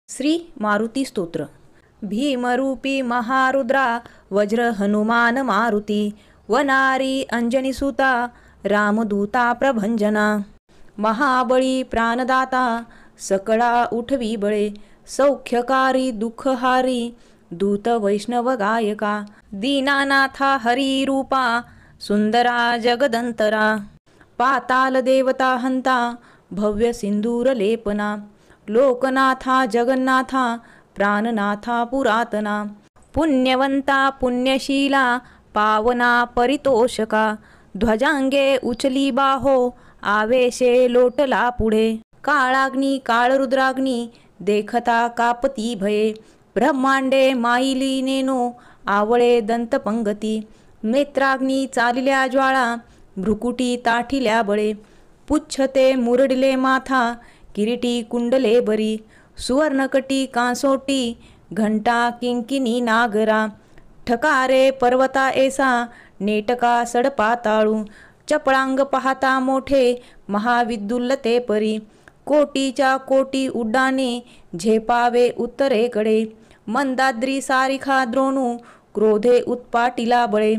श्री मारुती स्तोत्र। भीमरूपी महारुद्रा वज्र हनुमान मारुती वनारी अंजनीसुता रामदूता प्रभंजना। महाबळी प्राणदाता सकळा उठवी बळे सौख्यकारी दुःखहारी दूत वैष्णव गायका। दीनानाथा हरी रूपा सुंदरा जगदंतरा पाताल देवता हंता भव्य सिंदूर लेपना। लोकनाथा जगन्नाथा प्राणनाथा पुरातना पुण्यवंता पुण्यशीला पावना परितोषका। ध्वजांगे उचली बाहो आवेशे लोटला पुढे काळाग्नी काळरुद्राग्नी देखता कापती भये। ब्रह्मांडे माईली नेनो आवळे दंतपंगती नेत्राग्नी चालिल्या ज्वाळा भ्रुकुटी ताठिल्या बळे। पुच्छते मुरडिले माथा किरीटी कुंडले बरी सुवर्णकटी कांसोटी घंटा किंकिनी नागरा। ठकारे पर्वता ऐसा नेटका सडपाताळू चपळांग पाहता मोठे महाविद्युल्लते परी। कोटीच्या कोटी उड्डाणे झेपावे उत्तरेकडे मंदाद्री सारिखा द्रोणू क्रोधे उत्पाटिला बळे।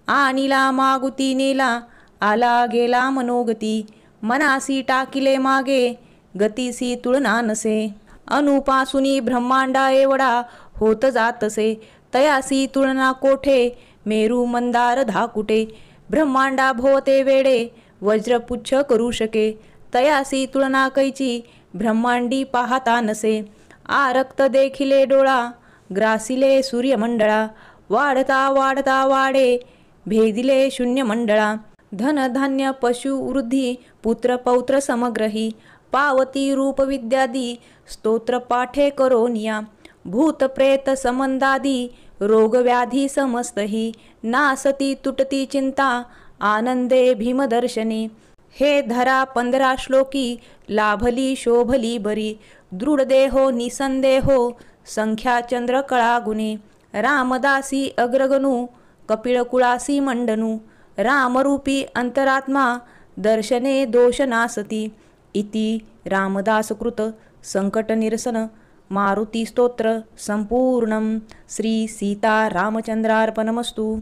आणिला मागुती नेला आला गेला मनोगती मनासी टाकिले मागे गतीसी तुलना नसे। अनुपासुनी ब्रह्मांडा एवढा होत जातसे तयासी तुलना कोठे मेरू मंदार धाकुटे। ब्रह्मांडा भोवते वेडे वज्रपुच्छ करू शके तयासी तुलना कैची ब्रह्मांडी पाहता नसे। आरक्त देखिले डोळा ग्रासिले सूर्यमंडळा वाढता वाढता वाढे भेदिले शून्यमंडळा। धन धान्य पशु वृद्धी पुत्र पौत्र समग्रही पावती रूप विद्यादी स्तोत्र पाठे करोनिया। भूत प्रेत संबंधादी रोग व्याधी समस्तही नासती तुटती चिंता आनंदे भीमदर्शने। हे धरा 15 श्लोकी लाभली शोभली बरी दृढ देहो निसंदेहो संख्या चंद्र कळा गुणे। रामदासी अग्रगणू कपिळकुळासी मंडनू रामरूपी अंतरात्मा दर्शने दोष नासती। इति रामदासकृत संकट निरसन मारुती स्तोत्र संपूर्णं। श्री सीता रामचंद्रार्पणमस्तु।